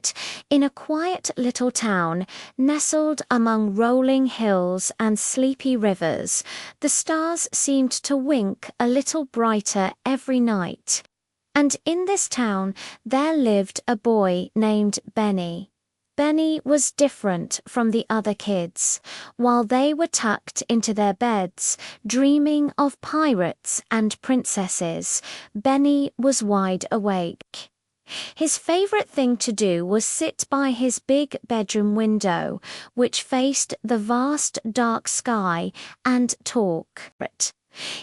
night, in a quiet little town, nestled among rolling hills and sleepy rivers, the stars seemed to wink a little brighter every night. And in this town, there lived a boy named Benny. Benny was different from the other kids. While they were tucked into their beds, dreaming of pirates and princesses, Benny was wide awake. His favorite thing to do was sit by his big bedroom window, which faced the vast dark sky, and talk.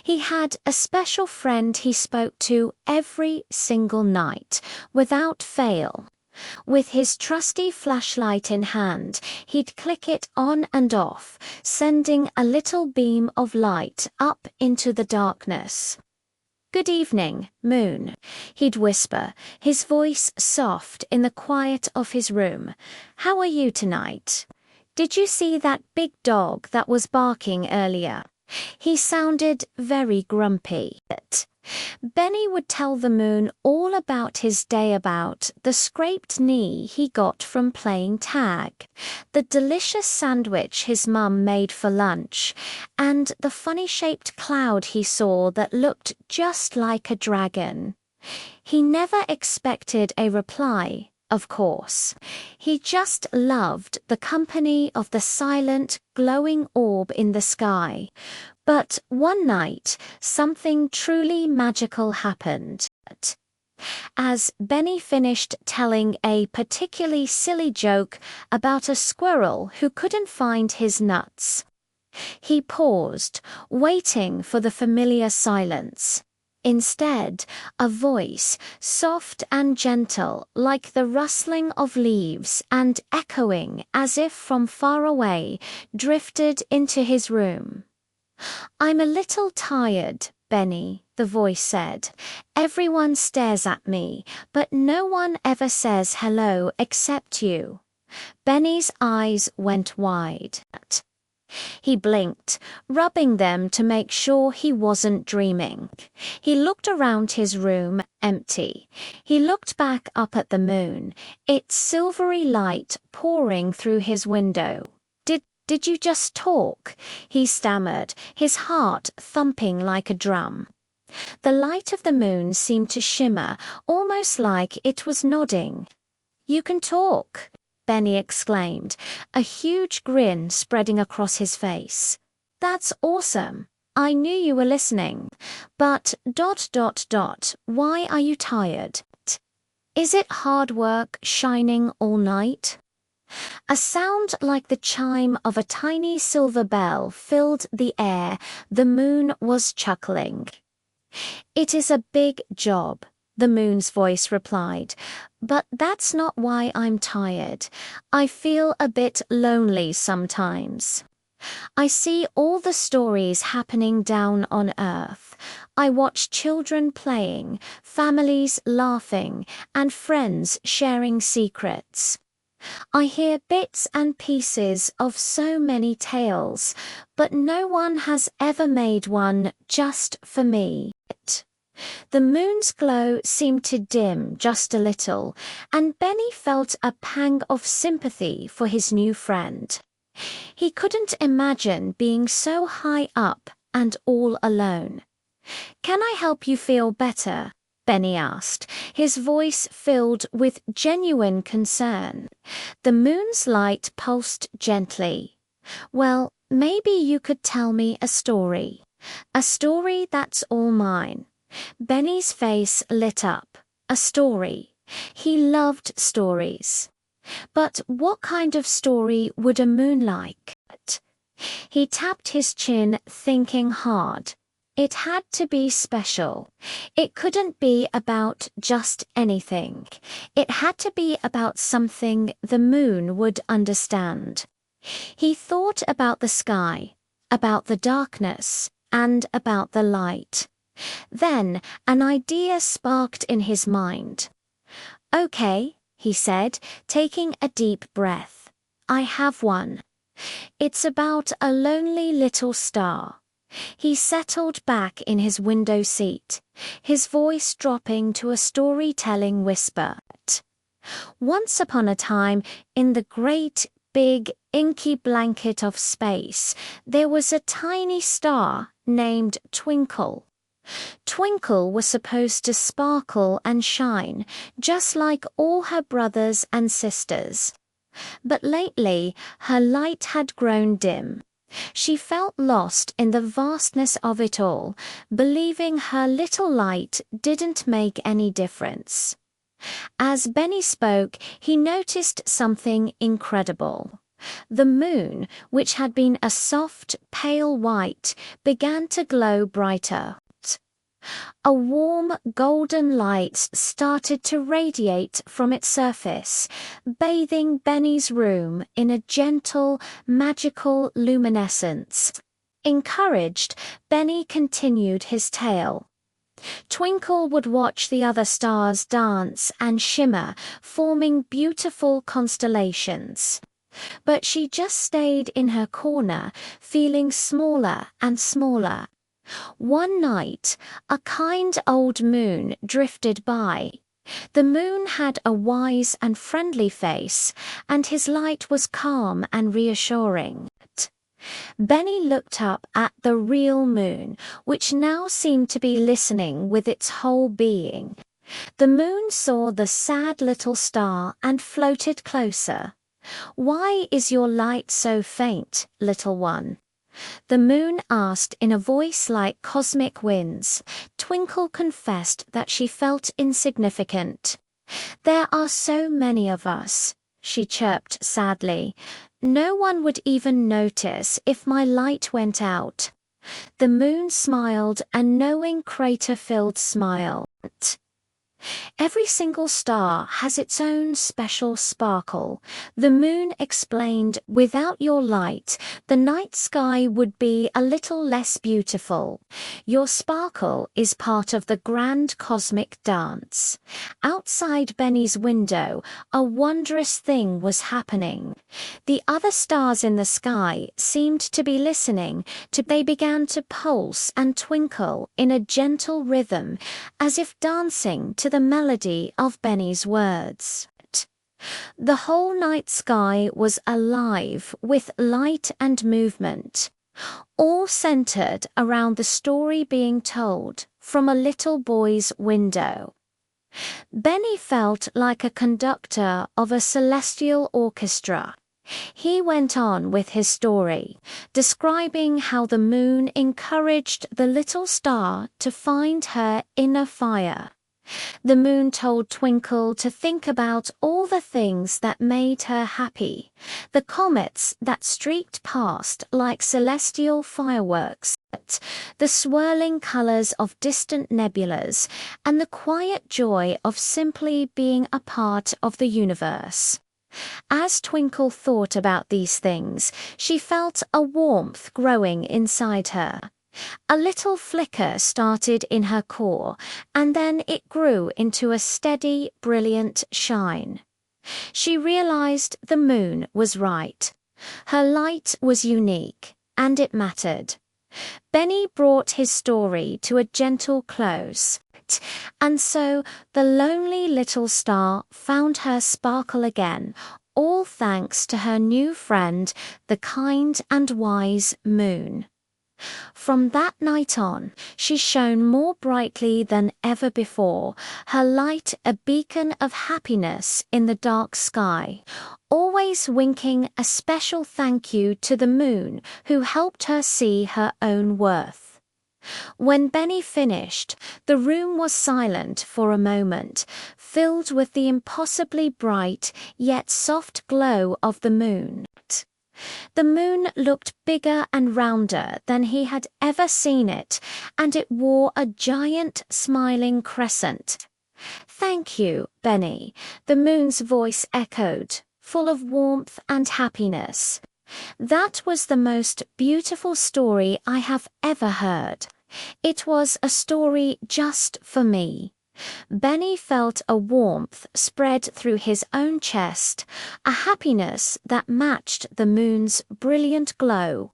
He had a special friend he spoke to every single night, without fail. With his trusty flashlight in hand, he'd click it on and off, sending a little beam of light up into the darkness. "Good evening, Moon," he'd whisper, his voice soft in the quiet of his room. "How are you tonight? Did you see that big dog that was barking earlier?" He sounded very grumpy. Benny would tell the moon all about his day, about the scraped knee he got from playing tag, the delicious sandwich his mum made for lunch, and the funny-shaped cloud he saw that looked just like a dragon. He never expected a reply, of course. He just loved the company of the silent, glowing orb in the sky. But one night, something truly magical happened. As Benny finished telling a particularly silly joke about a squirrel who couldn't find his nuts, he paused, waiting for the familiar silence. Instead, a voice, soft and gentle, like the rustling of leaves and echoing as if from far away, drifted into his room. "I'm a little tired, Benny," the voice said. "Everyone stares at me, but no one ever says hello except you." Benny's eyes went wide. He blinked, rubbing them to make sure he wasn't dreaming. He looked around his room, empty. He looked back up at the moon, its silvery light pouring through his window. Did you just talk?" he stammered, his heart thumping like a drum. The light of the moon seemed to shimmer, almost like it was nodding. "You can talk," Benny exclaimed, a huge grin spreading across his face. "That's awesome. I knew you were listening. But ... why are you tired? Is it hard work shining all night?" A sound like the chime of a tiny silver bell filled the air. The moon was chuckling. "It is a big job," the moon's voice replied, "but that's not why I'm tired. I feel a bit lonely sometimes. I see all the stories happening down on Earth. I watch children playing, families laughing, and friends sharing secrets. I hear bits and pieces of so many tales, but no one has ever made one just for me." The moon's glow seemed to dim just a little, and Benny felt a pang of sympathy for his new friend. He couldn't imagine being so high up and all alone. "Can I help you feel better?" Benny asked, his voice filled with genuine concern. The moon's light pulsed gently. "Well, maybe you could tell me a story. A story that's all mine." Benny's face lit up. A story. He loved stories. But what kind of story would a moon like? He tapped his chin, thinking hard. It had to be special. It couldn't be about just anything. It had to be about something the moon would understand. He thought about the sky, about the darkness, and about the light. Then an idea sparked in his mind. "Okay," he said, taking a deep breath. "I have one. It's about a lonely little star." He settled back in his window seat, his voice dropping to a storytelling whisper. Once upon a time, in the great, big, inky blanket of space, there was a tiny star named Twinkle. Twinkle was supposed to sparkle and shine, just like all her brothers and sisters. But lately, her light had grown dim. She felt lost in the vastness of it all, believing her little light didn't make any difference. As Benny spoke, he noticed something incredible. The moon, which had been a soft, pale white, began to glow brighter. A warm, golden light started to radiate from its surface, bathing Benny's room in a gentle, magical luminescence. Encouraged, Benny continued his tale. Twinkle would watch the other stars dance and shimmer, forming beautiful constellations. But she just stayed in her corner, feeling smaller and smaller. One night, a kind old moon drifted by. The moon had a wise and friendly face, and his light was calm and reassuring. Benny looked up at the real moon, which now seemed to be listening with its whole being. The moon saw the sad little star and floated closer. "Why is your light so faint, little one?" the moon asked in a voice like cosmic winds. Twinkle confessed that she felt insignificant. "There are so many of us," she chirped sadly. "No one would even notice if my light went out." The moon smiled, a knowing crater-filled smile. "Every single star has its own special sparkle," the moon explained. "Without your light, the night sky would be a little less beautiful. Your sparkle is part of the grand cosmic dance." Outside Benny's window, a wondrous thing was happening. The other stars in the sky seemed to be listening. They began to pulse and twinkle in a gentle rhythm, as if dancing to the melody of Benny's words. The whole night sky was alive with light and movement, all centered around the story being told from a little boy's window. Benny felt like a conductor of a celestial orchestra. He went on with his story, describing how the moon encouraged the little star to find her inner fire. The moon told Twinkle to think about all the things that made her happy, the comets that streaked past like celestial fireworks, the swirling colors of distant nebulas, and the quiet joy of simply being a part of the universe. As Twinkle thought about these things, she felt a warmth growing inside her. A little flicker started in her core, and then it grew into a steady, brilliant shine. She realized the moon was right. Her light was unique, and it mattered. Benny brought his story to a gentle close, and so the lonely little star found her sparkle again, all thanks to her new friend, the kind and wise moon. From that night on, she shone more brightly than ever before, her light a beacon of happiness in the dark sky, always winking a special thank you to the moon who helped her see her own worth. When Benny finished, the room was silent for a moment, filled with the impossibly bright yet soft glow of the moon. The moon looked bigger and rounder than he had ever seen it, and it wore a giant smiling crescent. "Thank you, Benny," the moon's voice echoed, full of warmth and happiness. "That was the most beautiful story I have ever heard. It was a story just for me." Benny felt a warmth spread through his own chest, a happiness that matched the moon's brilliant glow.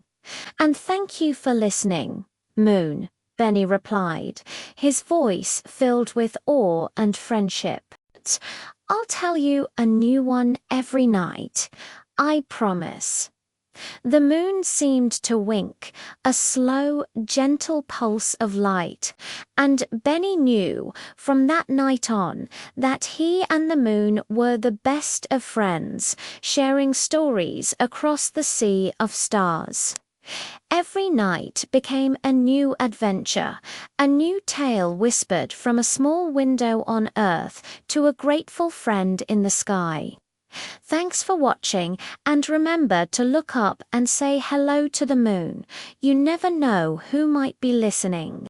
"And thank you for listening, Moon," Benny replied, his voice filled with awe and friendship. I'll tell you a new one every night. I promise. The moon seemed to wink, a slow, gentle pulse of light, and Benny knew from that night on that he and the moon were the best of friends, sharing stories across the sea of stars. Every night became a new adventure, a new tale whispered from a small window on Earth to a grateful friend in the sky. Thanks for watching, and remember to look up and say hello to the moon. You never know who might be listening.